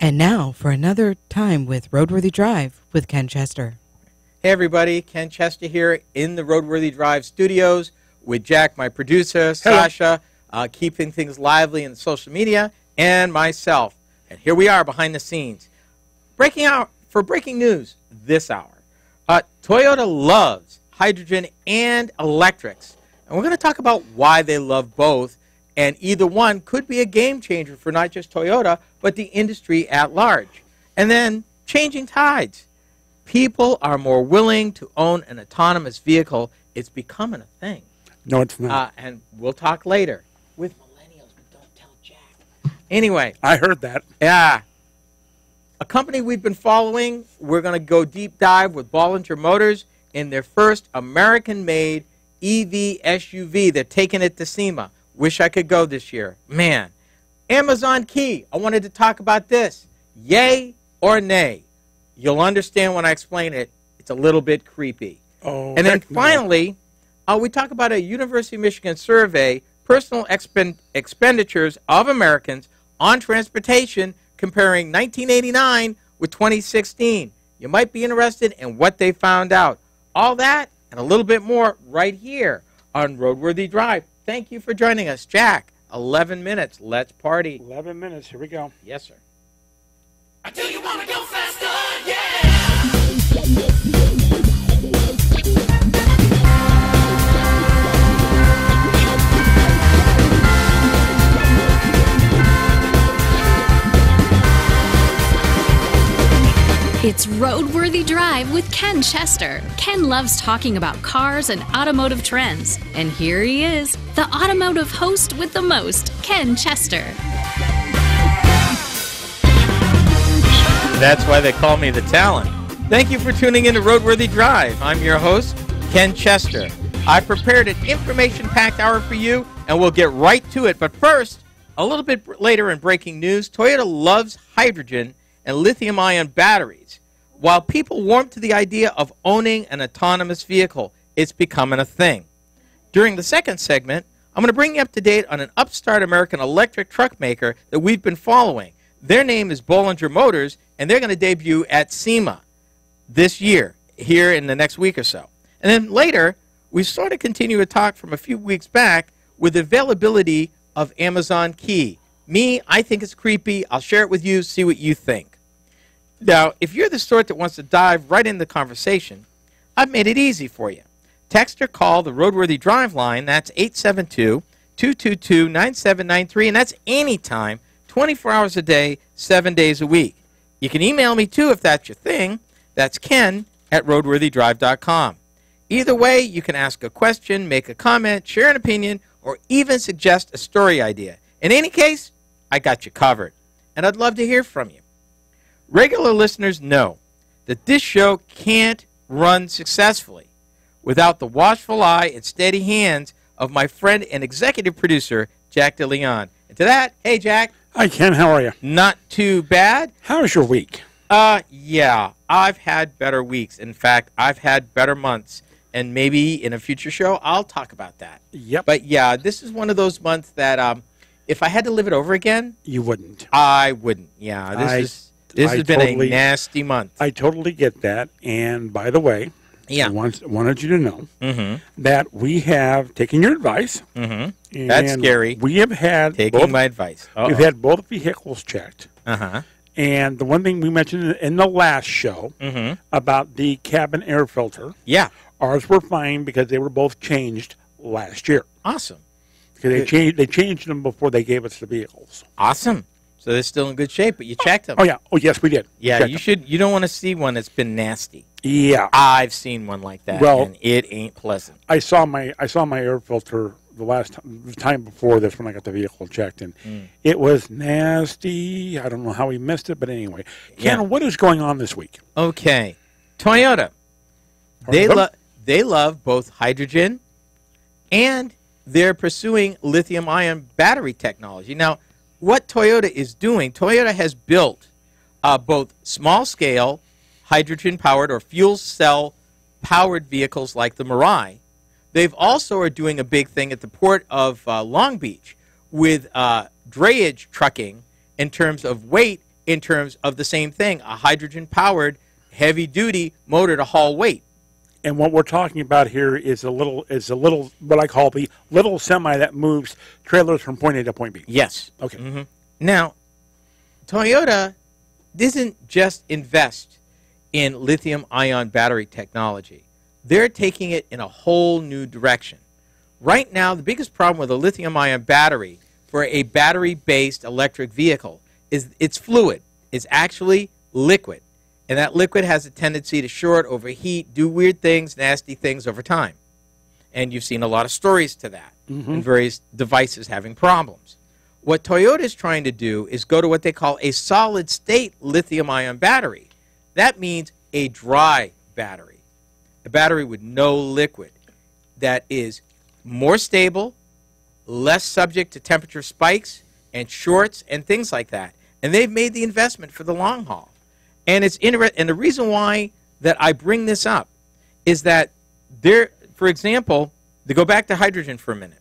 And now for another time with RoadWorthy Drive with Ken Chester. Hey everybody, Ken Chester here in the RoadWorthy Drive studios with Jack, my producer, Sasha, keeping things lively in social media, and myself. And here we are behind the scenes. Breaking news this hour. Toyota loves hydrogen and electrics. And we're going to talk about why they love both. And either one could be a game changer for not just Toyota, but the industry at large. And then changing tides. People are more willing to own an autonomous vehicle. It's becoming a thing. No, it's not. And we'll talk later with millennials, but don't tell Jack. Anyway. I heard that. Yeah. A company we've been following, we're going to go deep dive with Bollinger Motors in their first American-made EV SUV. They're taking it to SEMA. Wish I could go this year. Man. Amazon Key. I wanted to talk about this. Yay or nay? You'll understand when I explain it. It's a little bit creepy. Oh, and then finally, we talk about a University of Michigan survey, personal expenditures of Americans on transportation comparing 1989 with 2016. You might be interested in what they found out. All that and a little bit more right here on RoadWorthy Drive. Thank you for joining us, Jack. 11 minutes. Let's party. 11 minutes. Here we go. Yes, sir. Do you want to go faster? Yeah! It's RoadWorthy Drive with Ken Chester. Ken loves talking about cars and automotive trends. And here he is, the automotive host with the most, Ken Chester. That's why they call me the talent. Thank you for tuning in to RoadWorthy Drive. I'm your host, Ken Chester. I prepared an information-packed hour for you, and we'll get right to it. But first, a little bit later in breaking news, Toyota loves hydrogen and lithium-ion batteries. While people warm to the idea of owning an autonomous vehicle, it's becoming a thing. During the second segment, I'm going to bring you up to date on an upstart American electric truck maker that we've been following. Their name is Bollinger Motors, and they're going to debut at SEMA this year, here in the next week or so. And then later, we sort of continue a talk from a few weeks back with the availability of Amazon Key. Me, I think it's creepy. I'll share it with you, see what you think. Now, if you're the sort that wants to dive right into the conversation, I've made it easy for you. Text or call the RoadWorthy Drive line. That's 872-222-9793, and that's anytime, 24 hours a day, 7 days a week. You can email me, too, if that's your thing. That's ken@roadworthydrive.com. Either way, you can ask a question, make a comment, share an opinion, or even suggest a story idea. In any case, I got you covered, and I'd love to hear from you. Regular listeners know that this show can't run successfully without the watchful eye and steady hands of my friend and executive producer, Jack DeLeon. And to that, hey, Jack. Hi, Ken. How are you? Not too bad. How's your week? Yeah, I've had better weeks. In fact, I've had better months. And maybe in a future show, I'll talk about that. Yep. But, yeah, this is one of those months that if I had to live it over again, you wouldn't. I wouldn't. Yeah, this has been a nasty month. I totally get that. And by the way, I wanted you to know that we have taken your advice. Mm-hmm. That's scary. We have had taking my advice. We've had both vehicles checked. And the one thing we mentioned in the last show about the cabin air filter, ours were fine because they were both changed last year. Awesome. Because they changed them before they gave us the vehicles. Awesome. So they're still in good shape, but you checked them. Oh, yeah. Oh, yes, we did. Yeah, you don't want to see one that's been nasty. Yeah. I've seen one like that, and it ain't pleasant. I saw my air filter the time before this when I got the vehicle checked, and it was nasty. I don't know how we missed it, but anyway. Ken, what is going on this week? Okay. Toyota. They love both hydrogen, and they're pursuing lithium-ion battery technology. Now, what Toyota is doing, Toyota has built both small-scale hydrogen-powered or fuel cell-powered vehicles like the Mirai. They've also are doing a big thing at the port of Long Beach with drayage trucking in terms of weight in terms of the same thing, a hydrogen-powered, heavy-duty motor to haul weight. And what we're talking about here is a little what I call the little semi that moves trailers from point A to point B. Yes. Okay. Mm-hmm. Now, Toyota doesn't just invest in lithium-ion battery technology. They're taking it in a whole new direction. Right now, the biggest problem with a lithium-ion battery for a battery-based electric vehicle is it's fluid. It's actually liquid. And that liquid has a tendency to short, overheat, do weird things, nasty things over time. And you've seen a lot of stories to that, and various devices having problems. What Toyota is trying to do is go to what they call a solid-state lithium-ion battery. That means a dry battery, a battery with no liquid that is more stable, less subject to temperature spikes and shorts and things like that. And they've made the investment for the long haul. And it's interesting. And the reason why that I bring this up is that there, for example, to go back to hydrogen for a minute,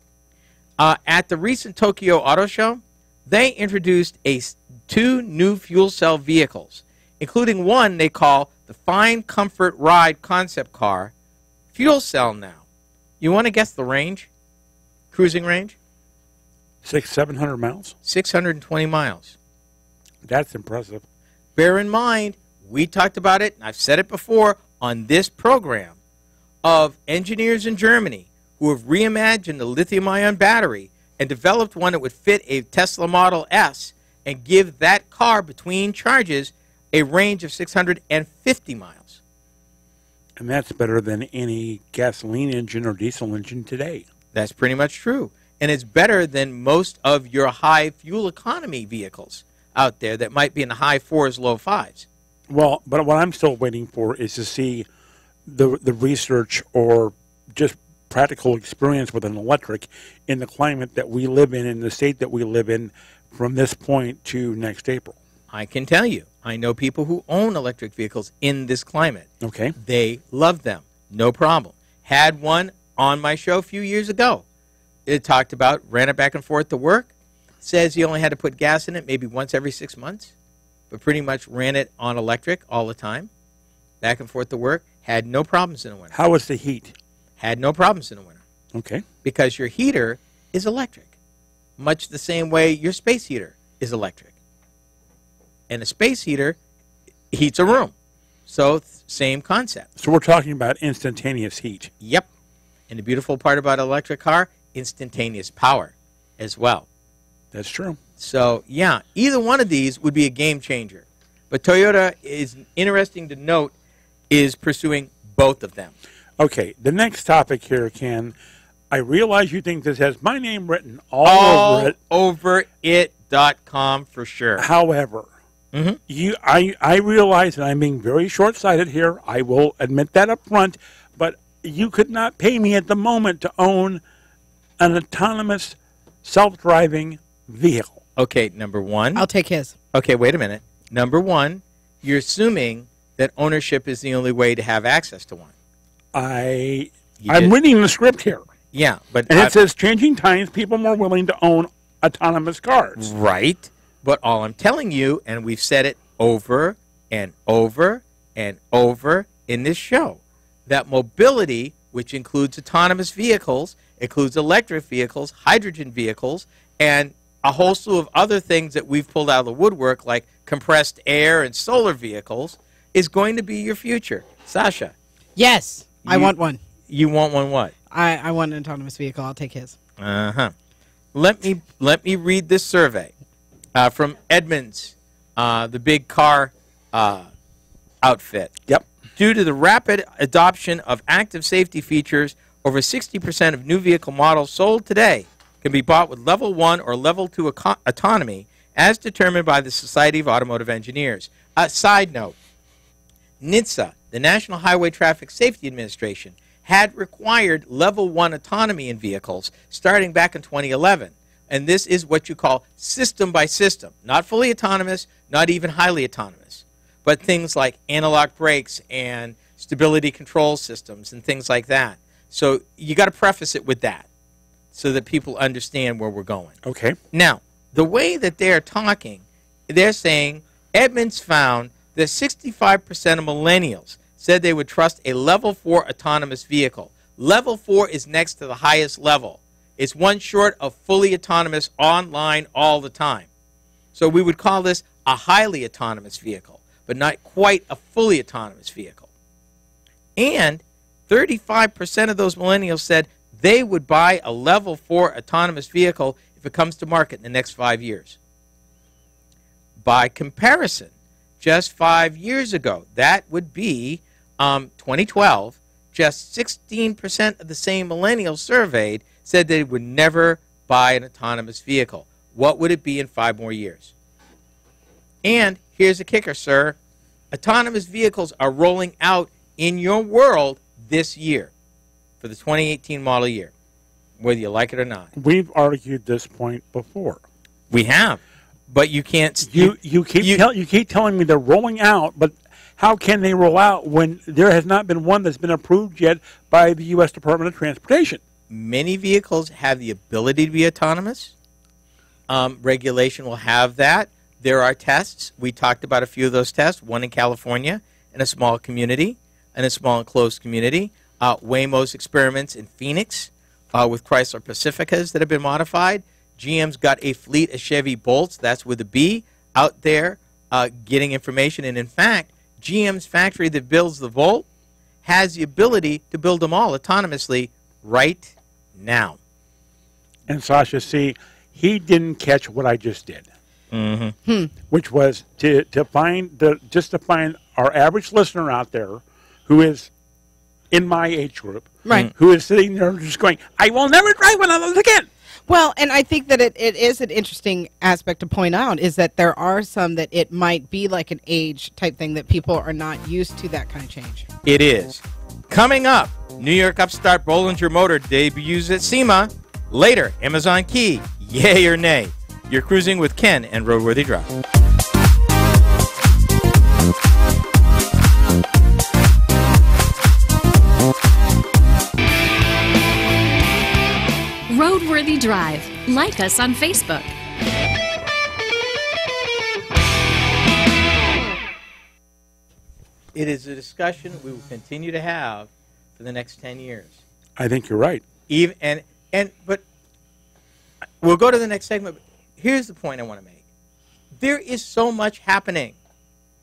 at the recent Tokyo Auto Show, they introduced two new fuel cell vehicles, including one they call the Fine Comfort Ride concept car, fuel cell now. You want to guess the range? Cruising range? 700 miles? 620 miles. That's impressive. Bear in mind, we talked about it, and I've said it before on this program, of engineers in Germany who have reimagined the lithium-ion battery and developed one that would fit a Tesla Model S and give that car between charges a range of 650 miles. And that's better than any gasoline engine or diesel engine today. That's pretty much true. And it's better than most of your high fuel economy vehicles out there that might be in the high 4s, low 5s. Well, but what I'm still waiting for is to see the research or just practical experience with an electric in the climate that we live in the state that we live in from this point to next April. I can tell you, I know people who own electric vehicles in this climate. Okay. They love them. No problem. Had one on my show a few years ago. It talked about, ran it back and forth to work. Says he only had to put gas in it maybe once every 6 months, but pretty much ran it on electric all the time, back and forth to work, had no problems in the winter. How was the heat? Had no problems in the winter. Okay. Because your heater is electric, much the same way your space heater is electric. And a space heater heats a room. So, same concept. So we're talking about instantaneous heat. Yep. And the beautiful part about an electric car, instantaneous power as well. That's true. So, yeah, either one of these would be a game changer. But Toyota, is interesting to note, is pursuing both of them. Okay, the next topic here, Ken, I realize you think this has my name written all over it. Over it.com for sure. However, I realize that I'm being very short-sighted here. I will admit that up front. But you could not pay me at the moment to own an autonomous self-driving vehicle. Okay, number one. I'll take his. Okay, wait a minute. Number one, you're assuming that ownership is the only way to have access to one. I'm reading the script here. Yeah, but and it says changing times, people more willing to own autonomous cars. Right. But all I'm telling you, and we've said it over and over and over in this show, that mobility, which includes autonomous vehicles, includes electric vehicles, hydrogen vehicles, and a whole slew of other things that we've pulled out of the woodwork, like compressed air and solar vehicles, is going to be your future. Sasha. Yes, I want one. You want one what? I want an autonomous vehicle. I'll take his. Let me read this survey from Edmunds, the big car outfit. Yep. Due to the rapid adoption of active safety features, over 60% of new vehicle models sold today can be bought with Level 1 or Level 2 autonomy, as determined by the Society of Automotive Engineers. Side note, NHTSA, the National Highway Traffic Safety Administration, had required Level 1 autonomy in vehicles starting back in 2011. And this is what you call system by system. Not fully autonomous, not even highly autonomous. But things like analog brakes and stability control systems and things like that. So you got to preface it with that so that people understand where we're going. Okay. Now, the way that they're talking, they're saying Edmunds found that 65% of millennials said they would trust a level 4 autonomous vehicle. Level 4 is next to the highest level. It's one short of fully autonomous online all the time. So we would call this a highly autonomous vehicle, but not quite a fully autonomous vehicle. And 35% of those millennials said they would buy a level 4 autonomous vehicle if it comes to market in the next 5 years. By comparison, just 5 years ago, that would be 2012, just 16% of the same millennials surveyed said they would never buy an autonomous vehicle. What would it be in 5 more years? And here's the kicker, sir. Autonomous vehicles are rolling out in your world this year for the 2018 model year, whether you like it or not. We've argued this point before. We have, but you can't. You keep telling me they're rolling out, but how can they roll out when there has not been one that's been approved yet by the U.S. Department of Transportation? Many vehicles have the ability to be autonomous. Regulation will have that. There are tests. We talked about a few of those tests, one in California in a small community, in a small enclosed community. Waymo's experiments in Phoenix with Chrysler Pacificas that have been modified. GM's got a fleet of Chevy Bolts, that's with a B, out there getting information. And in fact, GM's factory that builds the Volt has the ability to build them all autonomously right now. And Sasha, see, he didn't catch what I just did. Which was to find our average listener out there who is in my age group, right? Who is sitting there just going, "I will never drive one of those again." Well, and I think that it is an interesting aspect to point out is that there are some that it might be like an age type thing that people are not used to that kind of change. It is. Coming up, New York upstart Bollinger Motor debuts at SEMA. Later, Amazon Key, yay or nay? You're cruising with Ken and RoadWorthy Drive. RoadWorthy Drive. Like us on Facebook. It is a discussion we will continue to have for the next 10 years. I think you're right. But we'll go to the next segment. Here's the point I want to make. There is so much happening,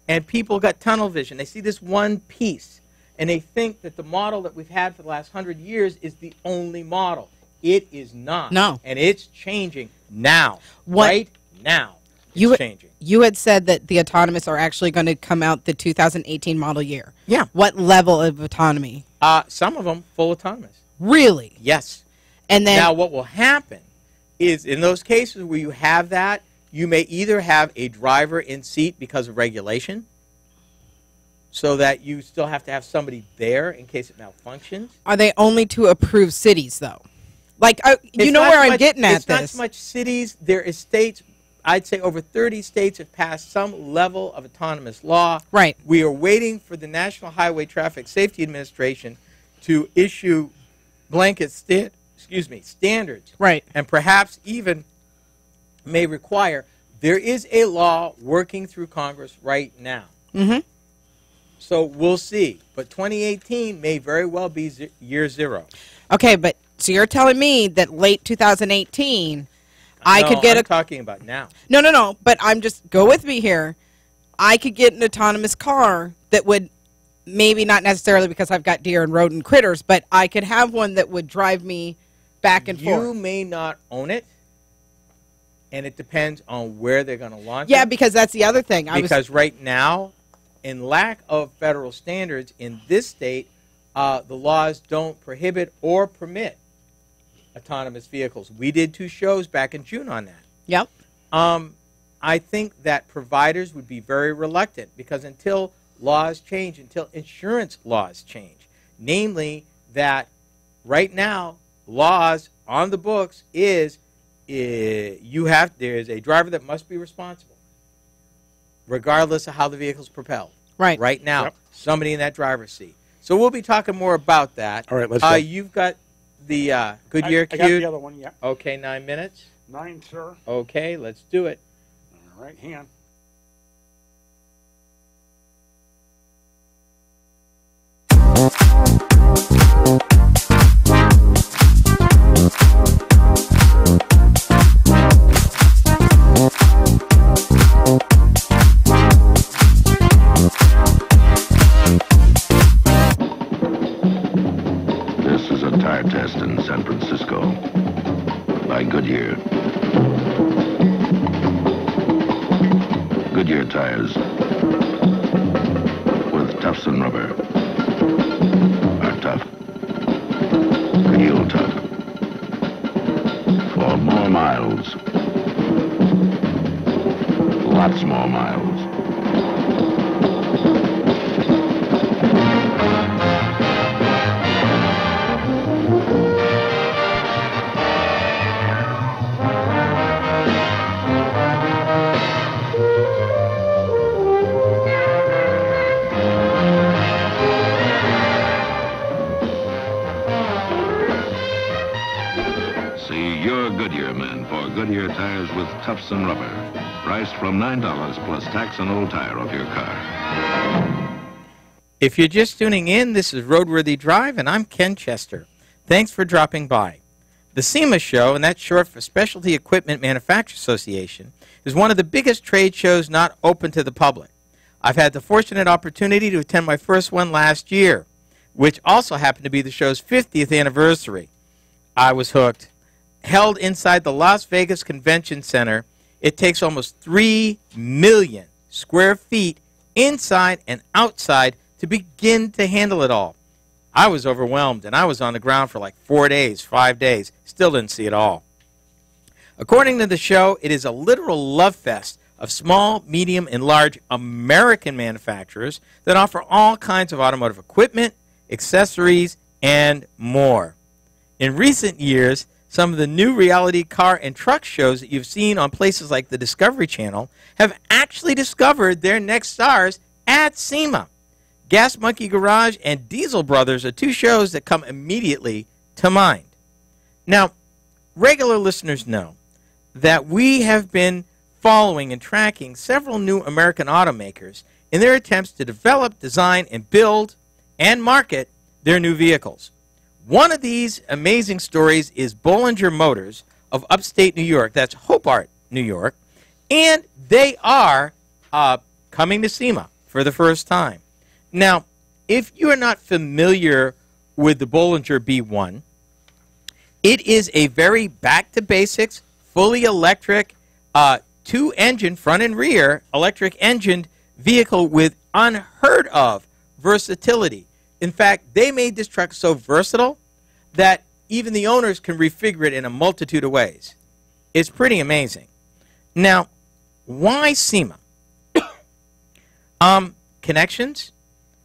and people got tunnel vision. They see this one piece, and they think that the model that we've had for the last 100 years is the only model. It is not. No. And it's changing now. Right now. It's changing. You had said that the autonomous are actually going to come out the 2018 model year. Yeah. What level of autonomy? Some of them full autonomous. Really? Yes. And then now what will happen is in those cases where you have that, you may either have a driver in seat because of regulation, so that you still have to have somebody there in case it malfunctions. Are they only to approved cities, though? Like, you know where I'm getting at this. It's not so much cities. There is states, I'd say over 30 states have passed some level of autonomous law. Right. We are waiting for the National Highway Traffic Safety Administration to issue blanket standards. Right. And perhaps even may require. There is a law working through Congress right now. Mm-hmm. So we'll see. But 2018 may very well be year zero. Okay, but so you're telling me that late 2018, I could get I'm talking about now. No. But I'm just, go with me here. I could get an autonomous car that would, maybe not necessarily because I've got deer and rodent critters, but I could have one that would drive me back and forth. You may not own it, and it depends on where they're going to launch it. Yeah, because that's the other thing. Because right now, in lack of federal standards in this state, the laws don't prohibit or permit autonomous vehicles. We did 2 shows back in June on that. Yep. I think that providers would be very reluctant because until laws change, until insurance laws change, namely that right now laws on the books is there's a driver that must be responsible regardless of how the vehicle's propelled. Right now, somebody in that driver's seat. So we'll be talking more about that. All right, let's go. You've got the Goodyear I cube. got the other one, yeah. Okay, 9 minutes. 9, sir. Okay, let's do it. All right, hang on. Goodyear tires with Tufson rubber are tough, real tough, for more miles, lots more miles. Goodyear men for Goodyear tires with Tufson rubber. Price from $9 plus tax and old tire off your car. If you're just tuning in, this is RoadWorthy Drive, and I'm Ken Chester. Thanks for dropping by. The SEMA Show, and that's short for Specialty Equipment Manufacturers Association, is one of the biggest trade shows not open to the public. I've had the fortunate opportunity to attend my first one last year, which also happened to be the show's 50th anniversary. I was hooked. Held inside the Las Vegas Convention Center, it takes almost 3 million square feet inside and outside to begin to handle it all. I was overwhelmed, and I was on the ground for like 4 days, 5 days. Still didn't see it all. According to the show, it is a literal love fest of small, medium, and large American manufacturers that offer all kinds of automotive equipment, accessories, and more. In recent years, some of the new reality car and truck shows that you've seen on places like the Discovery Channel have actually discovered their next stars at SEMA. Gas Monkey Garage and Diesel Brothers are two shows that come immediately to mind. Now, regular listeners know that we have been following and tracking several new American automakers in their attempts to develop, design, and build and market their new vehicles. One of these amazing stories is Bollinger Motors of upstate New York. That's Hobart, New York. And they are coming to SEMA for the first time. Now, if you are not familiar with the Bollinger B1, it is a very back-to-basics, fully electric, two-engine, front and rear, electric-engined vehicle with unheard-of versatility. In fact, they made this truck so versatile that even the owners can refigure it in a multitude of ways. It's pretty amazing. Now, why SEMA? Connections,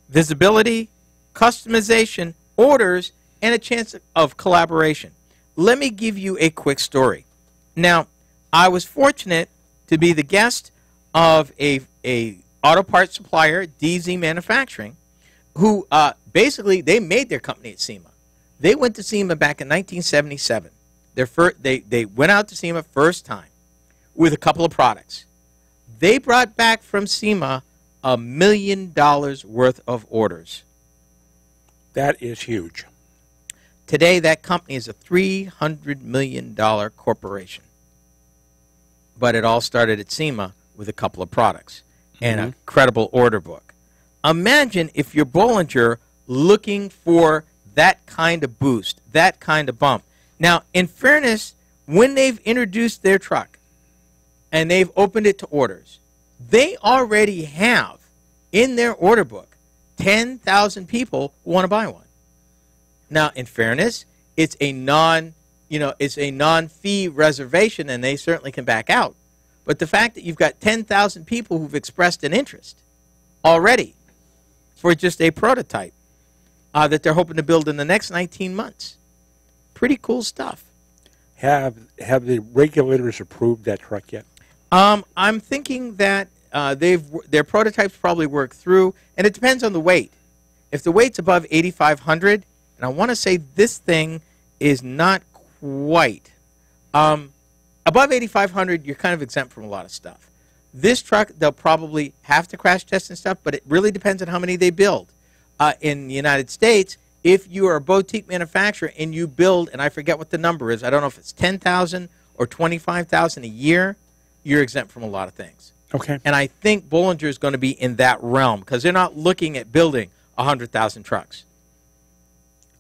visibility, customization, orders, and a chance of collaboration. Let me give you a quick story. Now, I was fortunate to be the guest of a auto parts supplier, DZ Manufacturing, who basically, they made their company at SEMA. They went to SEMA back in 1977. They went out to SEMA first time with a couple of products. They brought back from SEMA $1 million worth of orders. That is huge. Today, that company is a $300 million corporation. But it all started at SEMA with a couple of products and a credible order book. Imagine if you're Bollinger looking for that kind of boost, that kind of bump. Now, in fairness, when they've introduced their truck and they've opened it to orders, they already have in their order book 10,000 people who want to buy one. Now, in fairness, it's a non-fee reservation, and they certainly can back out. But the fact that you've got 10,000 people who've expressed an interest already for just a prototype that they're hoping to build in the next 19 months. Pretty cool stuff. Have the regulators approved that truck yet? I'm thinking that their prototypes probably work through, and it depends on the weight. If the weight's above 8,500, and I want to say this thing is not quite. Above 8,500, you're kind of exempt from a lot of stuff. This truck, they'll probably have to crash test and stuff, but it really depends on how many they build. In the United States, if you are a boutique manufacturer and you build, and I forget what the number is, I don't know if it's 10,000 or 25,000 a year, you're exempt from a lot of things. Okay. And I think Bollinger is going to be in that realm because they're not looking at building 100,000 trucks.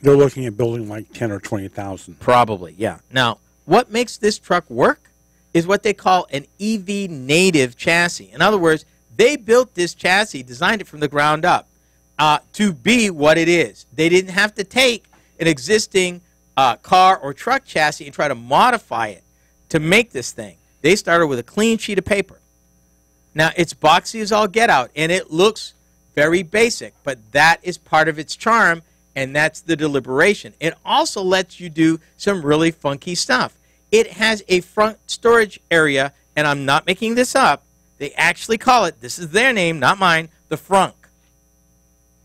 They're looking at building like 10 or 20,000. Probably, yeah. Now, what makes this truck work is what they call an EV native chassis. In other words, They built this chassis, designed it from the ground up to be what it is. They didn't have to take an existing car or truck chassis and try to modify it to make this thing. They started with a clean sheet of paper. Now, it's boxy as all get out, and it looks very basic, but that is part of its charm, and that's the deliberation. It also lets you do some really funky stuff. It has a front storage area, and I'm not making this up. They actually call it, this is their name, not mine, the frunk.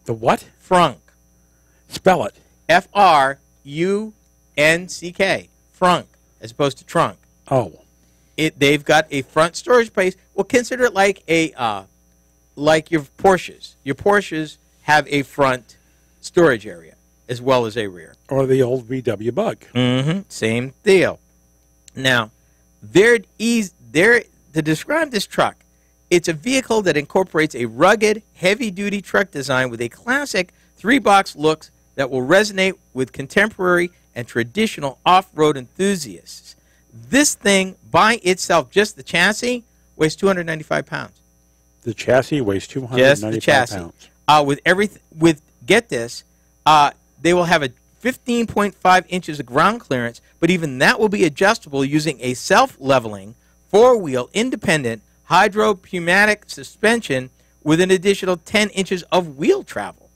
The what? Frunk. Spell it. Frunck. Frunk, as opposed to trunk. Oh. They've got a front storage place. Well, consider it like like your Porsches. Your Porsches have a front storage area as well as a rear. Or the old VW Bug. Mm-hmm. Same deal. Now, to describe this truck, it's a vehicle that incorporates a rugged, heavy-duty truck design with a classic three-box look that will resonate with contemporary and traditional off-road enthusiasts. This thing, by itself, just the chassis, weighs 295 pounds. The chassis weighs 295 just the chassis. Pounds. Get this, they will have a 15.5 inches of ground clearance, but even that will be adjustable using a self-leveling, four-wheel, independent, hydropneumatic suspension with an additional 10 inches of wheel travel.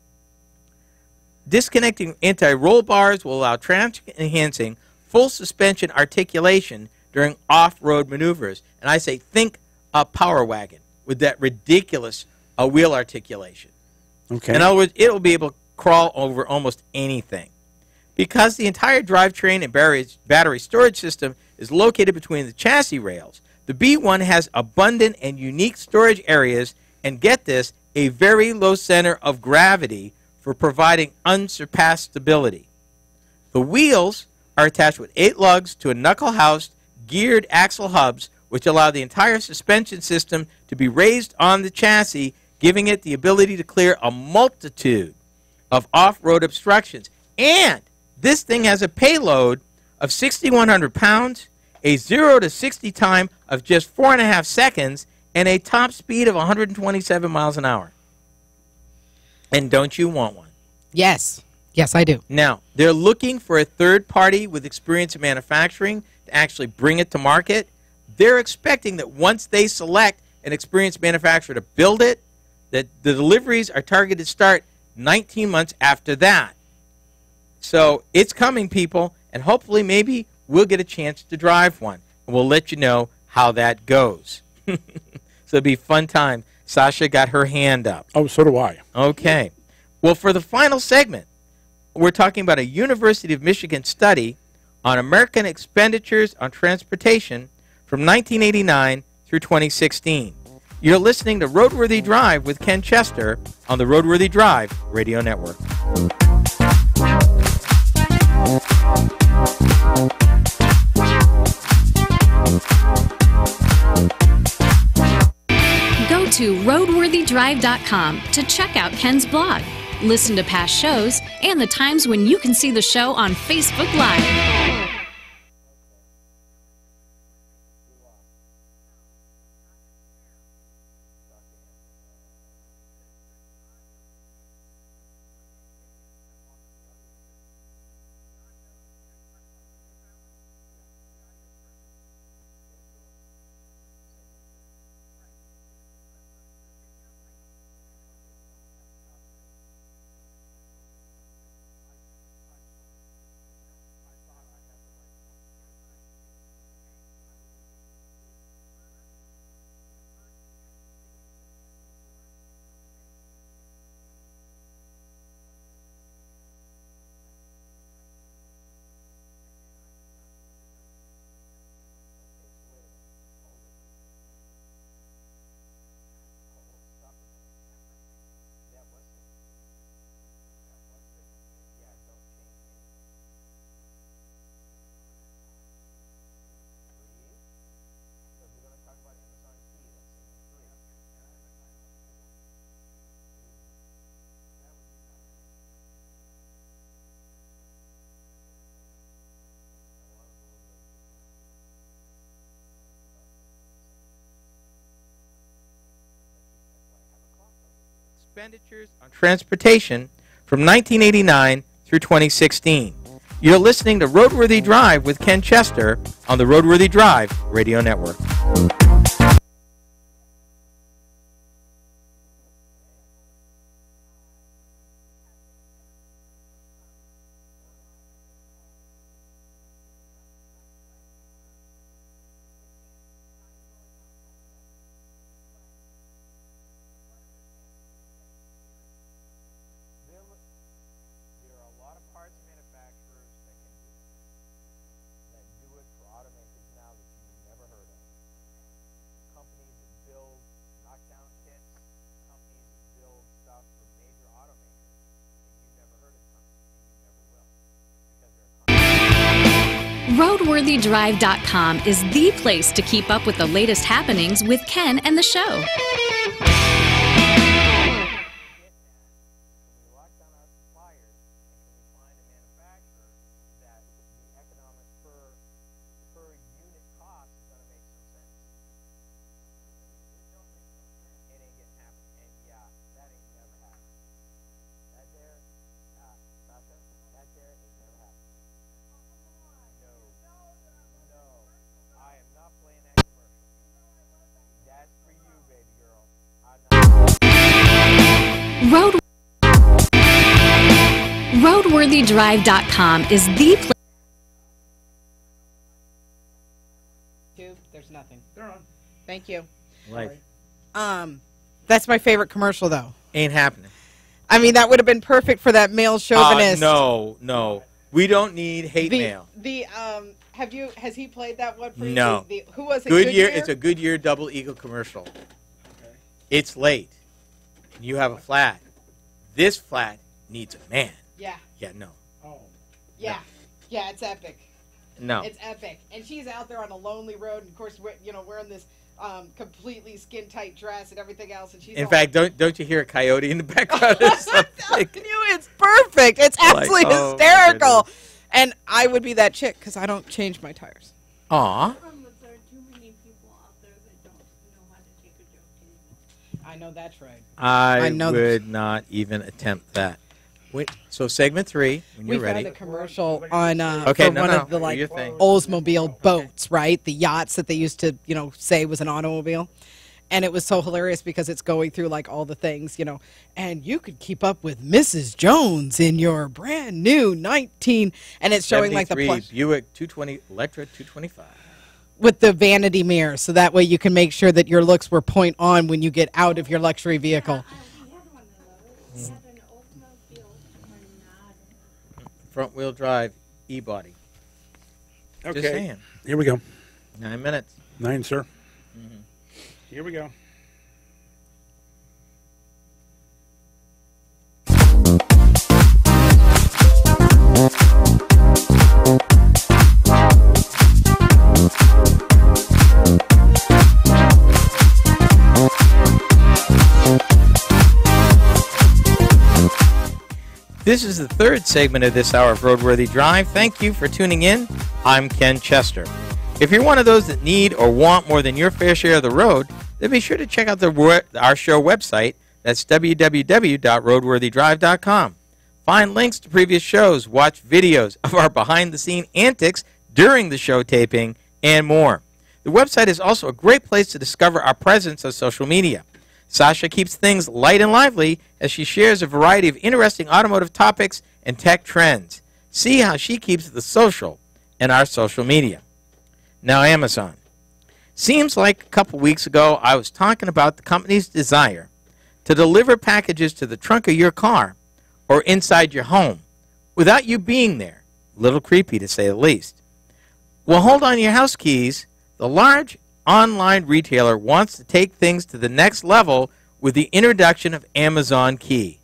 Disconnecting anti-roll bars will allow traction-enhancing full suspension articulation during off-road maneuvers. And I say, think a Power Wagon with that ridiculous wheel articulation. Okay. In other words, it will be able to crawl over almost anything. Because the entire drivetrain and battery storage system is located between the chassis rails, the B1 has abundant and unique storage areas, and get this, a very low center of gravity for providing unsurpassed stability. The wheels are attached with 8 lugs to a knuckle-housed, geared axle hubs, which allow the entire suspension system to be raised on the chassis, giving it the ability to clear a multitude of off-road obstructions. And this thing has a payload of 6,100 pounds, a 0 to 60 time of just 4.5 seconds, and a top speed of 127 miles an hour. And don't you want one? Yes. Yes, I do. Now, they're looking for a third party with experience in manufacturing to actually bring it to market. They're expecting that once they select an experienced manufacturer to build it, that the deliveries are targeted to start 19 months after that. So it's coming, people, and hopefully maybe we'll get a chance to drive one. And we'll let you know how that goes. So it'll be a fun time. Sasha got her hand up. Oh, so do I. Okay. Well, for the final segment, we're talking about a University of Michigan study on American expenditures on transportation from 1989 through 2016. You're listening to RoadWorthy Drive with Ken Chester on the RoadWorthy Drive Radio Network. Go to RoadWorthyDrive.com to check out Ken's blog, listen to past shows, and the times when you can see the show on Facebook Live. expenditures on transportation from 1989 through 2016. You're listening to Roadworthy Drive with Ken Chester on the Roadworthy Drive Radio Network. RoadWorthyDrive.com is the place to keep up with the latest happenings with Ken and the show. RoadWorthyDrive.com is the place. There's nothing. They're on. Thank you. Life. That's my favorite commercial, though. Ain't happening. I mean, that would have been perfect for that male chauvinist. No. We don't need hate mail. Has he played that one for you? No. Who was it? Goodyear? It's a Goodyear Double Eagle commercial. Okay. It's late. You have a flat. This flat needs a man. Yeah. Yeah, no. Oh. Yeah. No. Yeah, it's epic. No. It's epic. And she's out there on a lonely road, and of course, wearing this completely skin-tight dress and everything else. And she's in fact, don't you hear a coyote in the background? I'm telling you, it's perfect. It's absolutely hysterical. And I would be that chick because I don't change my tires. Aw. I know that's right. I would not even attempt that. Wait, so segment 3, when you're ready. We found a commercial on of the Oldsmobile boats, right? The yachts that they used to, say was an automobile. And it was so hilarious because it's going through like all the things, and you could keep up with Mrs. Jones in your brand new 19, and it's showing like the Buick 220 Electra 225 with the vanity mirror, so that way you can make sure that your looks were point on when you get out of your luxury vehicle. Front wheel drive e-body. Okay. Just saying. Here we go. 9 minutes. 9, sir. Mm-hmm. Here we go. This is the third segment of this hour of Roadworthy Drive. Thank you for tuning in. I'm Ken Chester. If you're one of those that need or want more than your fair share of the road, then be sure to check out our show website. That's www.roadworthydrive.com. Find links to previous shows, watch videos of our behind-the-scene antics during the show taping, and more. The website is also a great place to discover our presence on social media. Sasha keeps things light and lively as she shares a variety of interesting automotive topics and tech trends. See how she keeps the social in our social media. Now, Amazon. Seems like a couple weeks ago I was talking about the company's desire to deliver packages to the trunk of your car or inside your home without you being there. A little creepy, to say the least. Well, hold on to your house keys. The large online retailer wants to take things to the next level with the introduction of Amazon Key.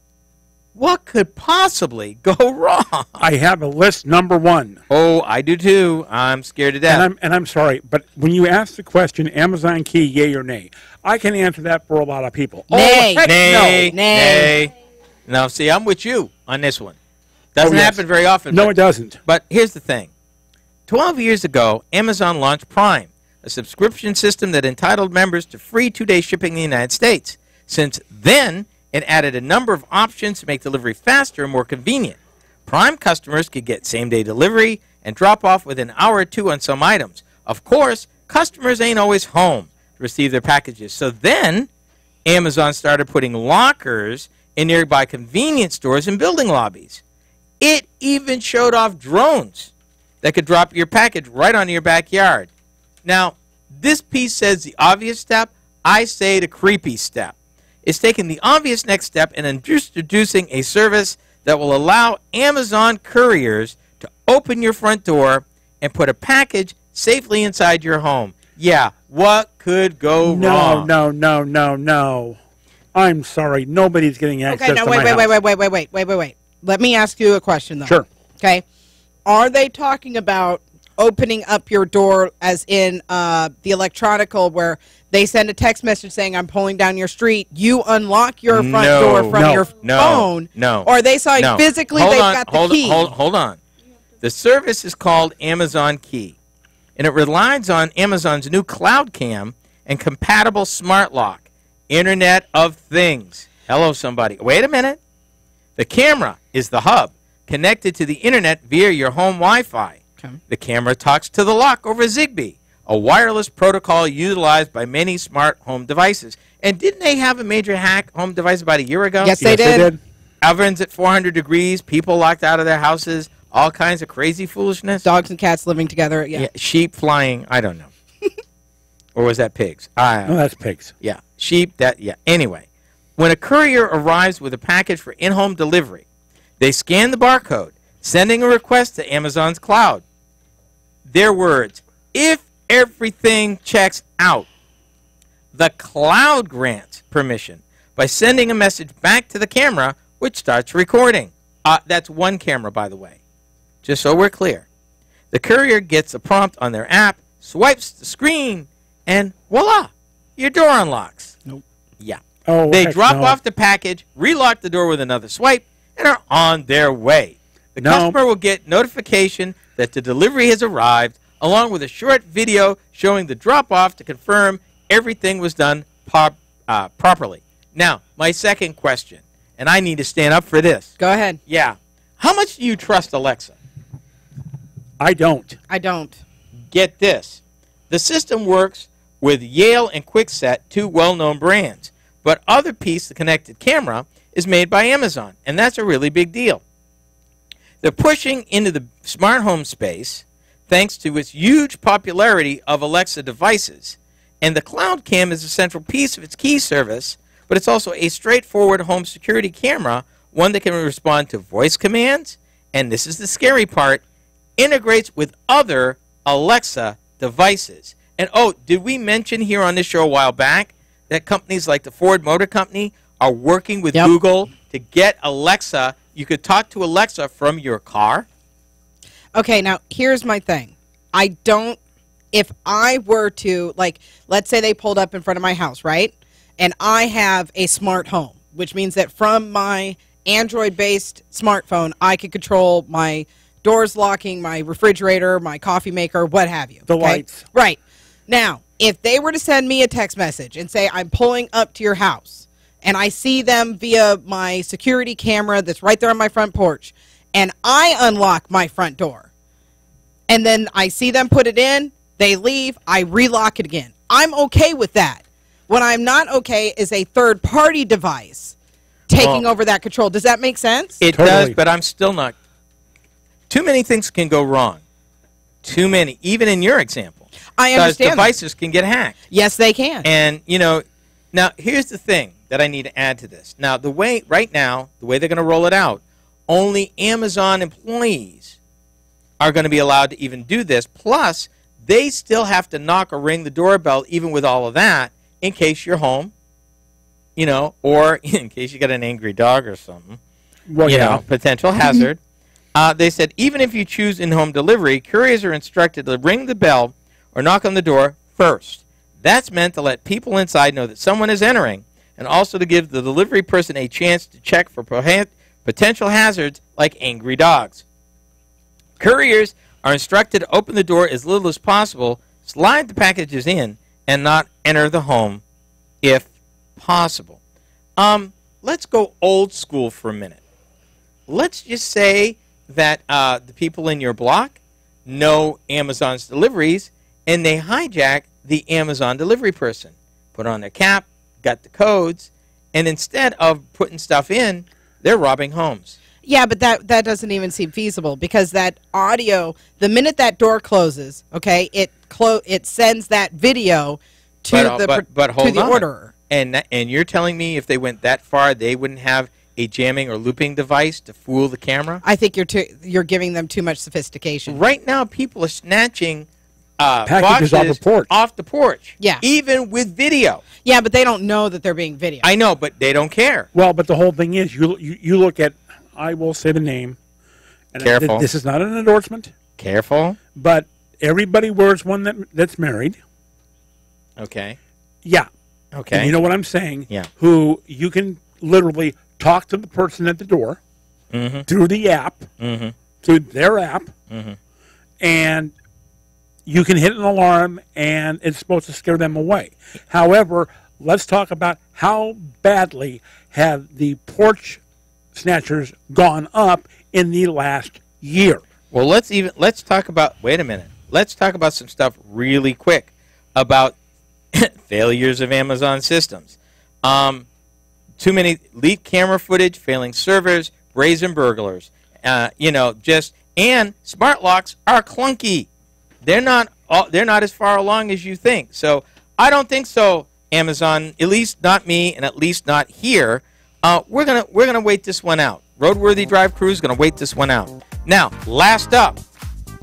What could possibly go wrong? I have a list number 1. Oh, I do too. I'm scared to death. And I'm sorry, but when you ask the question, Amazon Key, yay or nay, I can answer that for a lot of people. Nay. Oh, heck nay. No. Nay. Now, see, I'm with you on this one. Doesn't happen very often. No, it doesn't. But here's the thing. 12 years ago, Amazon launched Prime, a subscription system that entitled members to free 2-day shipping in the United States. Since then, It added a number of options to make delivery faster and more convenient. Prime customers could get same-day delivery and drop off within an hour or two on some items. Of course, customers ain't always home to receive their packages. So then, Amazon started putting lockers in nearby convenience stores and building lobbies. It even showed off drones that could drop your package right onto your backyard. Now, this piece says the obvious step. I say the creepy step. It's taking the obvious next step and introducing a service that will allow Amazon couriers to open your front door and put a package safely inside your home. Yeah, what could go wrong? No. I'm sorry. Nobody's getting access to my house. Wait. Let me ask you a question, though. Sure. Okay. Are they talking about opening up your door as in the electronical where they send a text message saying, I'm pulling down your street, you unlock your front door from your phone? No. Or are they saying physically they've got the key? Hold on. The service is called Amazon Key, and it relies on Amazon's new Cloud Cam and compatible smart lock, Internet of Things. Hello, somebody. Wait a minute. The camera is the hub connected to the Internet via your home Wi-Fi. Okay. The camera talks to the lock over Zigbee, a wireless protocol utilized by many smart home devices. And didn't they have a major hack home device about a year ago? Yes, they did. Ovens at 400 degrees, people locked out of their houses, all kinds of crazy foolishness. Dogs and cats living together, yeah. Sheep flying, I don't know. Or was that pigs? No, that's pigs. Yeah, sheep, Anyway, when a courier arrives with a package for in-home delivery, they scan the barcode, sending a request to Amazon's cloud. Their words, if everything checks out, the cloud grants permission by sending a message back to the camera, which starts recording. That's one camera, by the way, just so we're clear. The courier gets a prompt on their app, swipes the screen, and voila, your door unlocks. Nope. Yeah. Oh, they drop off the package, relock the door with another swipe, and are on their way. The customer will get notification that the delivery has arrived, along with a short video showing the drop-off to confirm everything was done properly. Now, my second question, and I need to stand up for this. Go ahead. Yeah. How much do you trust Alexa? I don't. Get this. The system works with Yale and Kwikset, two well-known brands. But other piece, the connected camera, is made by Amazon, and that's a really big deal. They're pushing into the smart home space thanks to its huge popularity of Alexa devices. And the Cloud Cam is a central piece of its key service, but it's also a straightforward home security camera, one that can respond to voice commands, and this is the scary part, integrates with other Alexa devices. And did we mention here on this show a while back that companies like the Ford Motor Company are working with Google to get Alexa, you could talk to Alexa from your car? Okay, now here's my thing. If I were to, let's say they pulled up in front of my house, right? And I have a smart home, which means that from my Android-based smartphone, I could control my doors locking, my refrigerator, my coffee maker, what have you. The lights. Right. Now, if they were to send me a text message and say, I'm pulling up to your house, and I see them via my security camera that's right there on my front porch, and I unlock my front door, and then I see them put it in, they leave, I relock it again. I'm okay with that. What I'm not okay is a third-party device taking over that control. Does that make sense? It does, but I'm still not. Too many things can go wrong. Too many, even in your example. I understand. Because devices can get hacked. Yes, they can. And, now here's the thing that I need to add to this. Now, right now, the way they're going to roll it out, only Amazon employees are going to be allowed to even do this. Plus, they still have to knock or ring the doorbell, even with all of that, in case you're home, or in case you got an angry dog or something. Well, potential hazard. They said even if you choose in-home delivery, couriers are instructed to ring the bell or knock on the door first. That's meant to let people inside know that someone is entering, and also to give the delivery person a chance to check for potential hazards like angry dogs. Couriers are instructed to open the door as little as possible, slide the packages in, and not enter the home if possible. let's go old school for a minute. Let's just say that the people in your block know Amazon's deliveries, and they hijack the Amazon delivery person. Put on their cap, got the codes, and instead of putting stuff in, they're robbing homes. Yeah, but that doesn't even seem feasible, because that audio, the minute that door closes, okay, it sends that video to the orderer. And you're telling me if they went that far, they wouldn't have a jamming or looping device to fool the camera? I think you're giving them too much sophistication. Right now, people are snatching packages off the porch. Yeah. Even with video. Yeah, but they don't know that they're being videoed. I know, but they don't care. Well, but the whole thing is, you look at, I will say the name. And Careful. This is not an endorsement. Careful. But everybody wears one that's married. Okay. Yeah. Okay. And you know what I'm saying? Yeah. Who you can literally talk to the person at the door through the app, through their app, and you can hit an alarm, and it's supposed to scare them away. However, let's talk about how badly have the porch snatchers gone up in the last year. Well, let's talk about, wait a minute. Let's talk about some stuff really quick about failures of Amazon systems. Too many leaked camera footage, failing servers, brazen burglars. And smart locks are clunky. They're not as far along as you think. So I don't think so, Amazon. At least not me, and at least not here. We're gonna wait this one out. RoadWorthy Drive Crew is gonna wait this one out. Now, last up,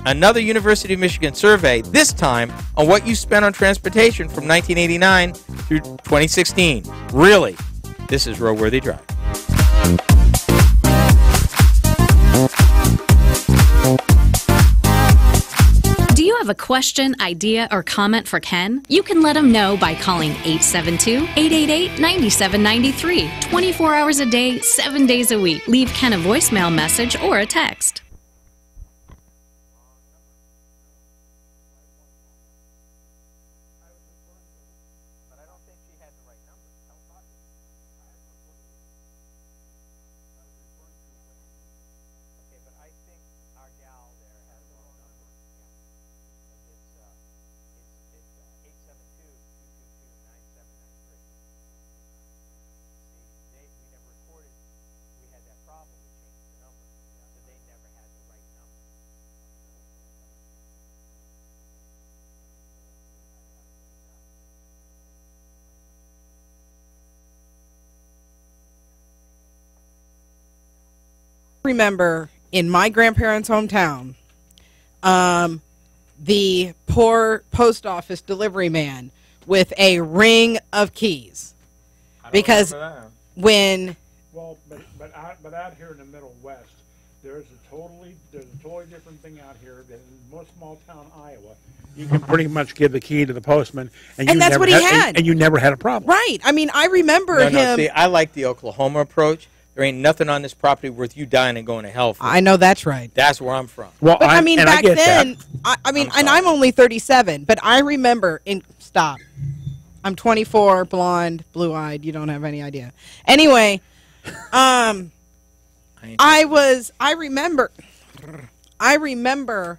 another University of Michigan survey. This time on what you spent on transportation from 1989 through 2016. Really, this is RoadWorthy Drive. Do you have a question, idea, or comment for Ken? You can let him know by calling 872-888-9793. 24 hours a day, 7 days a week. Leave Ken a voicemail message or a text. Remember in my grandparents' hometown, the poor post office delivery man with a ring of keys, because when but out here in the Middle West, there's a totally different thing out here than in most small town Iowa. You can pretty much give the key to the postman, and that's what he had, and you never had a problem. Right? I mean, I remember him. No, see, I like the Oklahoma approach. There ain't nothing on this property worth you dying and going to hell for. I know that's right. That's where I'm from. Well, but I mean, back then, I'm only 37, but I remember stop. I'm 24, blonde, blue-eyed. You don't have any idea. Anyway, I remember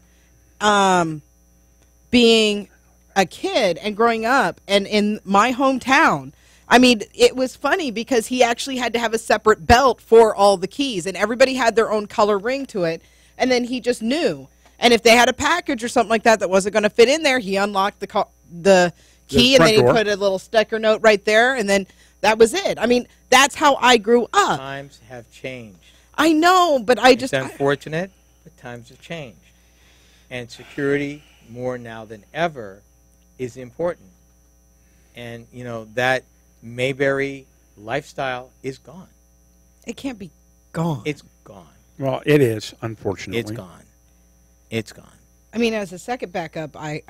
being a kid and growing up, and in my hometown. I mean, it was funny because he actually had to have a separate belt for all the keys, and everybody had their own color ring to it, and then he just knew. And if they had a package or something like that that wasn't going to fit in there, he unlocked the key, and then he put a little sticker note right there, and then that was it. I mean, that's how I grew up. Times have changed. I know, but it's unfortunate, but times have changed. And security, more now than ever, is important. And, that Mayberry lifestyle is gone. It can't be gone. It's gone. Well, it is, unfortunately. It's gone. It's gone. I mean, as a second backup, I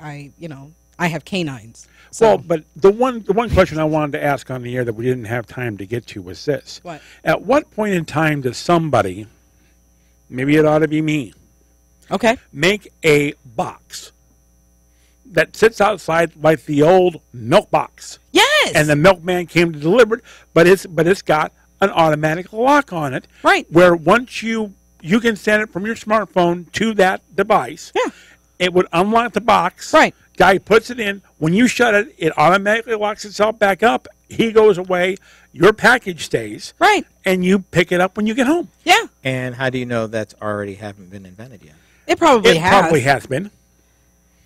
have canines. So. Well, but the one question I wanted to ask on the air that we didn't have time to get to was this. What? At what point in time does somebody, maybe it ought to be me, make a box that sits outside like the old milk box? Yes. And the milkman came to deliver it, but it's got an automatic lock on it. Right. Where once you can send it from your smartphone to that device. Yeah. It would unlock the box. Right. Guy puts it in. When you shut it, it automatically locks itself back up. He goes away. Your package stays. Right. And you pick it up when you get home. Yeah. And how do you know that's already haven't been invented yet? It probably has. It probably has been.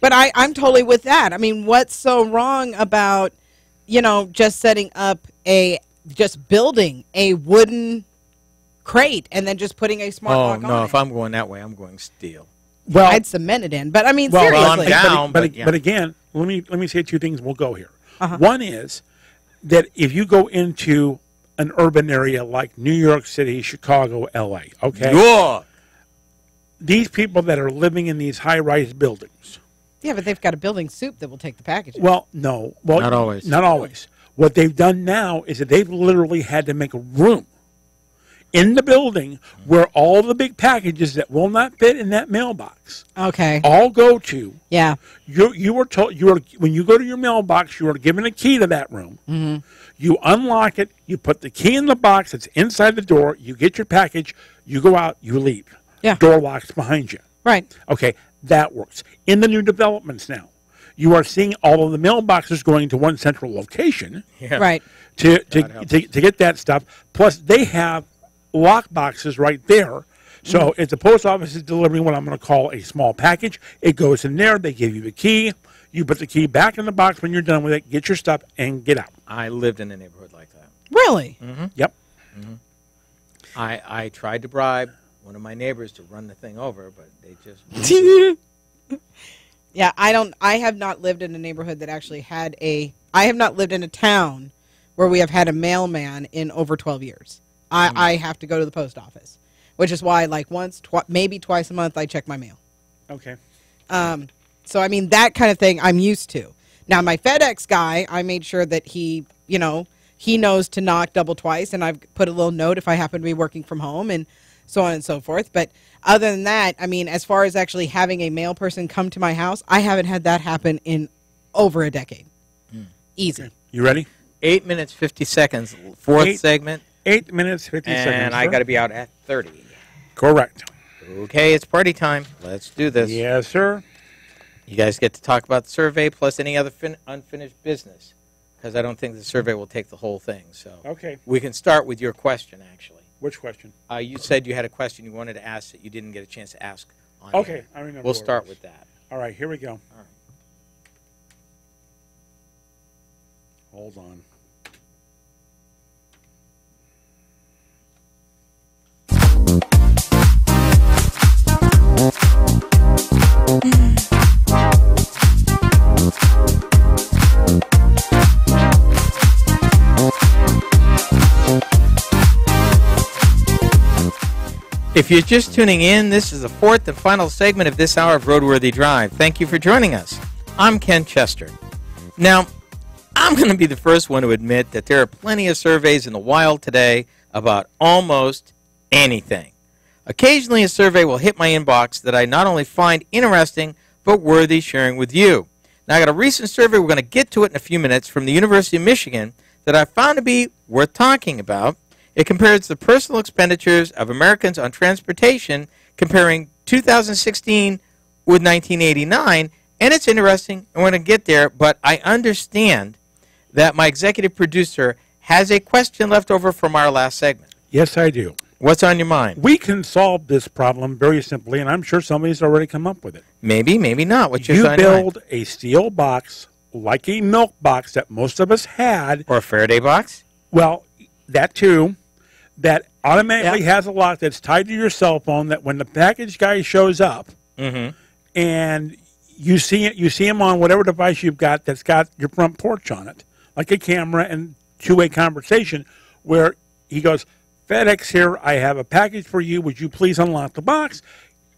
But I'm totally with that. I mean, what's so wrong about, just setting up just building a wooden crate and then just putting a smart lock on it? Oh, no, if I'm going that way, I'm going steel. Well, I'd cement it in. But, I mean, well, seriously. I'm down, but yeah. again, let me say two things. We'll go here. One is that if you go into an urban area like New York City, Chicago, L.A., okay? Yeah. These people that are living in these high-rise buildings. Yeah, but they've got a building soup that will take the package. Well, no. Well, Not always. Not always. What they've done now is that they've literally had to make a room in the building where all the big packages that will not fit in that mailbox Okay. all go to. Yeah. You were told when you go to your mailbox, you are given a key to that room. Mm-hmm. You unlock it. You put the key in the box that's inside the door. You get your package. You go out. You leave. Yeah. Door locks behind you. Right. Okay, that works. In the new developments now, you are seeing all of the mailboxes going to one central location. Yeah. Right. To get that stuff. Plus, they have lock boxes right there. So if the post office is delivering what I'm going to call a small package, it goes in there. They give you the key. You put the key back in the box when you're done with it, get your stuff, and get out. I lived in a neighborhood like that. Really? Mm-hmm. Yep. Mm-hmm. I tried to bribe one of my neighbors to run the thing over, but they just... Yeah, I have not lived in a neighborhood that actually had I have not lived in a town where we have had a mailman in over 12 years. I have to go to the post office, which is why like maybe twice a month I check my mail. Okay. So I mean that kind of thing I'm used to. Now my FedEx guy, I made sure that he knows to knock double twice, and I've put a little note if I happen to be working from home and so on and so forth. But other than that, I mean, as far as actually having a mail person come to my house, I haven't had that happen in over a decade. Easy. Okay. You ready? 8 minutes, 50 seconds. Fourth segment. 8 minutes, 50 seconds. And I got to be out at 30. Correct. Okay, it's party time. Let's do this. Yes, sir. You guys get to talk about the survey plus any other unfinished business, because I don't think the survey will take the whole thing. So Okay. we can start with your question, actually. Which question? You said you had a question you wanted to ask that you didn't get a chance to ask on Okay, air. I remember. We'll what it start was. with that. All right, here we go. All right. Hold on. If you're just tuning in, this is the fourth and final segment of this hour of RoadWorthy Drive. Thank you for joining us. I'm Ken Chester. Now, I'm going to be the first one to admit that there are plenty of surveys in the wild today about almost anything. Occasionally, a survey will hit my inbox that I not only find interesting, but worthy sharing with you. Now, I got a recent survey, we're going to get to it in a few minutes, from the University of Michigan that I found to be worth talking about. It compares the personal expenditures of Americans on transportation, comparing 2016 with 1989, and it's interesting. I want to get there, but I understand that my executive producer has a question left over from our last segment. Yes, I do. What's on your mind? We can solve this problem very simply, and I'm sure somebody's already come up with it. Maybe, maybe not. What's your You on your mind? build a steel box like a milk box that most of us had. Or a Faraday box? Well, that too. That automatically has a lock that's tied to your cell phone, that when the package guy shows up and you see him on whatever device you've got that's got your front porch on it, like a camera and two-way conversation, where he goes, FedEx here, I have a package for you. Would you please unlock the box?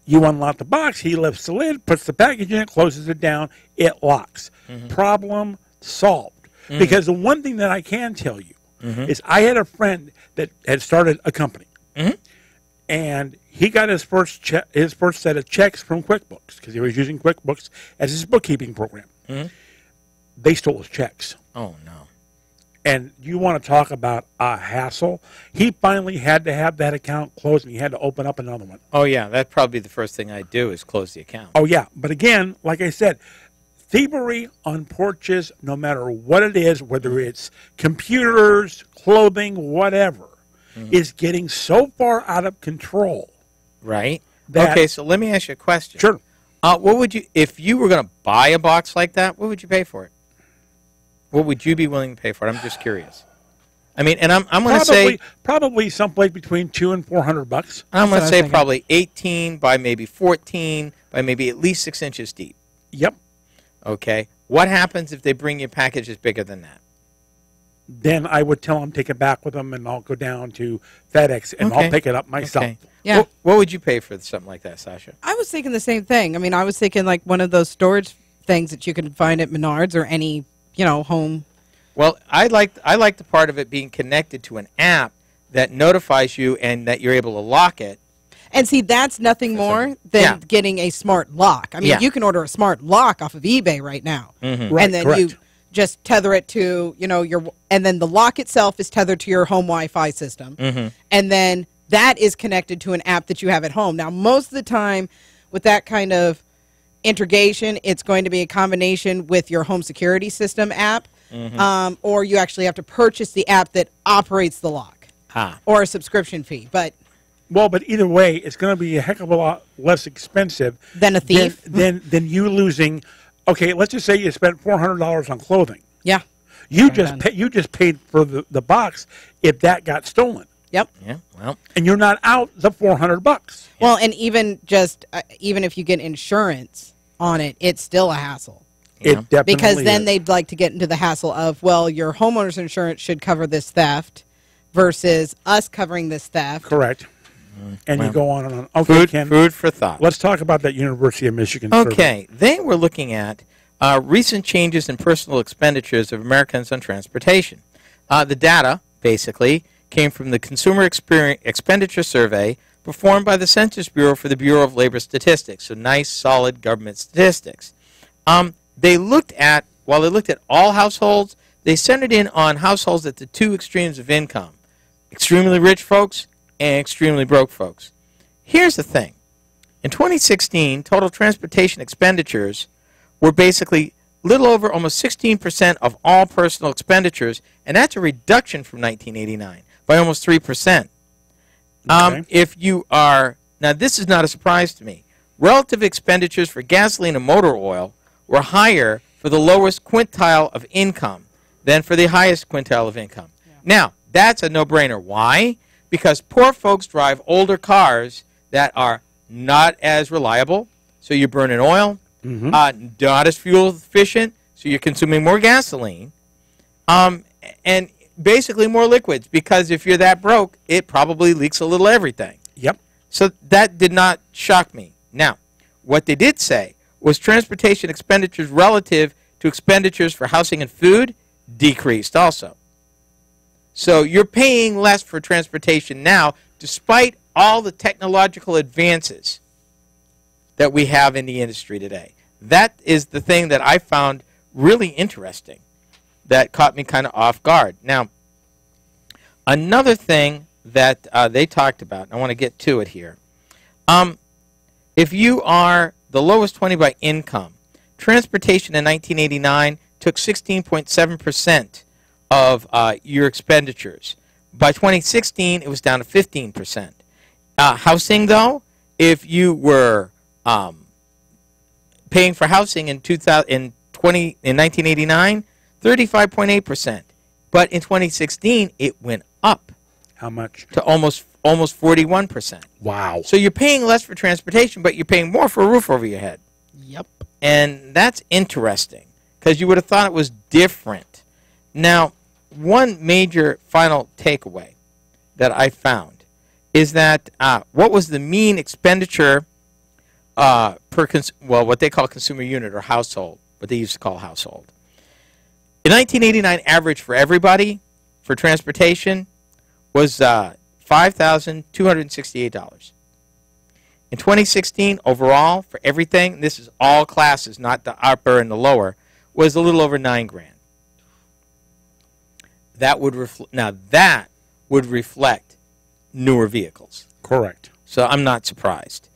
You unlock the box. He lifts the lid, puts the package in it, closes it down. It locks. Problem solved. Because the one thing that I can tell you is I had a friend that had started a company, and he got his first set of checks from QuickBooks because he was using QuickBooks as his bookkeeping program. They stole his checks. Oh, no. And you want to talk about a hassle? He finally had to have that account closed, and he had to open up another one. Oh, yeah. That'd probably be the first thing I'd do is close the account. Oh, yeah. But again, like I said, thievery on porches, no matter what it is, whether it's computers, clothing, whatever, is getting so far out of control. Right. Okay, so let me ask you a question. Sure. What would you, if you were going to buy a box like that, what would you pay for it? What would you be willing to pay for it? I'm just curious. I mean, and I'm going to say probably someplace between $200 and $400. I'm going to say probably 18 by maybe 14 by maybe at least 6 inches deep. Yep. Okay. What happens if they bring you packages bigger than that? Then I would tell them take it back with them, and I'll go down to FedEx and I'll pick it up myself. Okay. Yeah. What would you pay for something like that, Sasha? I was thinking the same thing. I mean, I was thinking like one of those storage things that you can find at Menards or any, home. Well, I like the part of it being connected to an app that notifies you and that you're able to lock it. And see, that's nothing more than getting a smart lock. I mean, you can order a smart lock off of eBay right now. Mm-hmm. Right, and then correct. you just tether it to, and then the lock itself is tethered to your home Wi-Fi system. Mm-hmm. And then that is connected to an app that you have at home. Now, most of the time with that kind of integration, it's going to be a combination with your home security system app, or you actually have to purchase the app that operates the lock, or a subscription fee. But either way, it's going to be a heck of a lot less expensive than a thief, than you losing. Okay, let's just say you spent $400 on clothing. Yeah, you just paid for the box if that got stolen. Yep. Yeah. Well, and you're not out the $400. Well, and even if you get insurance on it, it's still a hassle. It definitely because then is. they'd like to get into the hassle of, well, your homeowner's insurance should cover this theft versus us covering this theft. Correct. And you go on and on. Okay, Ken, food for thought. Let's talk about that University of Michigan Okay. survey. They were looking at recent changes in personal expenditures of Americans on transportation. The data, basically, came from the Consumer Expenditure Survey performed by the Census Bureau for the Bureau of Labor Statistics. So nice, solid government statistics. They looked at all households, they centered in on households at the two extremes of income, extremely rich folks and extremely broke folks. Here's the thing. In 2016, total transportation expenditures were basically little over almost 16% of all personal expenditures, and that's a reduction from 1989 by almost 3%. If you are, now this is not a surprise to me, relative expenditures for gasoline and motor oil were higher for the lowest quintile of income than for the highest quintile of income. Yeah. Now, that's a no-brainer. Why? Because poor folks drive older cars that are not as reliable, so you're burning oil, not as fuel efficient, so you're consuming more gasoline, and basically more liquids, because if you're that broke, it probably leaks a little everything. Yep. So that did not shock me. Now, what they did say was transportation expenditures relative to expenditures for housing and food decreased also. So you're paying less for transportation now, despite all the technological advances that we have in the industry today. That is the thing that I found really interesting, that caught me kind of off guard. Now, another thing that they talked about, and I want to get to it here. If you are the lowest 20 by income, transportation in 1989 took 16.7% of your expenditures. By 2016, it was down to 15%. Housing, though, if you were paying for housing in 1989, 35.8%. But in 2016, it went up. How much? To almost 41%. Wow. So you're paying less for transportation, but you're paying more for a roof over your head. Yep. And that's interesting, because you would have thought it was different. Now, one major final takeaway that I found is that what was the mean expenditure per, what they call consumer unit or household, what they used to call household. In 1989, average for everybody for transportation was $5,268. In 2016, overall, for everything, this is all classes, not the upper and the lower, was a little over $9,000. that would that would reflect newer vehicles. Correct. So I'm not surprised.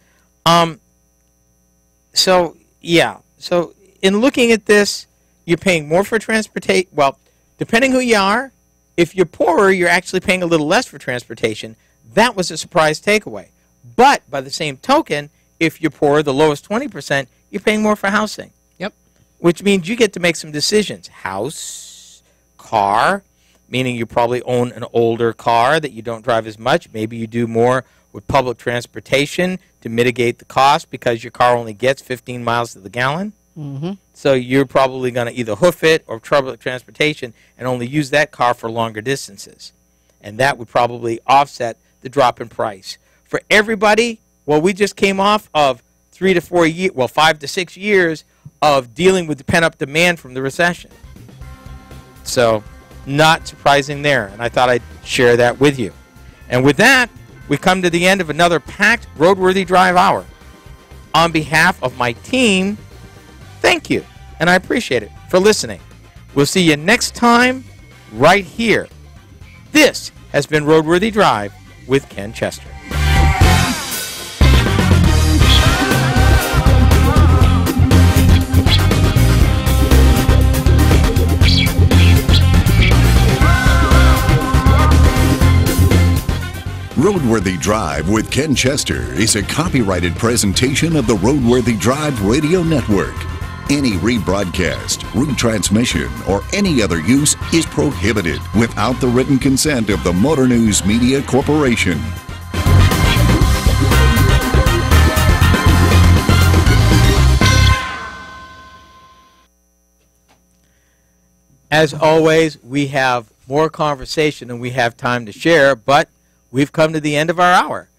So yeah. So in looking at this, you're paying more for transportation. Well, depending who you are, if you're poorer, you're actually paying a little less for transportation. That was a surprise takeaway. But by the same token, if you're poorer, the lowest 20%, you're paying more for housing. Yep. Which means you get to make some decisions. House, car, meaning you probably own an older car that you don't drive as much. Maybe you do more with public transportation to mitigate the cost because your car only gets 15 miles to the gallon. Mm-hmm. So you're probably going to either hoof it or public transportation and only use that car for longer distances. And that would probably offset the drop in price. For everybody, well, we just came off of 3 to 4 years, well, 5 to 6 years of dealing with the pent-up demand from the recession. So not surprising there, and I thought I'd share that with you. And with that, we come to the end of another packed Roadworthy Drive Hour. On behalf of my team, thank you, and I appreciate it for listening. We'll see you next time right here. This has been Roadworthy Drive with Ken Chester. Roadworthy Drive with Ken Chester is a copyrighted presentation of the Roadworthy Drive Radio Network. Any rebroadcast, retransmission, or any other use is prohibited without the written consent of the Motor News Media Corporation. As always, we have more conversation than we have time to share, but we've come to the end of our hour.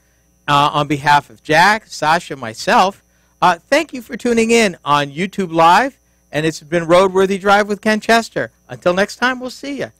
On behalf of Jack, Sasha, myself, thank you for tuning in on YouTube Live, and it's been Roadworthy Drive with Ken Chester. Until next time, we'll see you.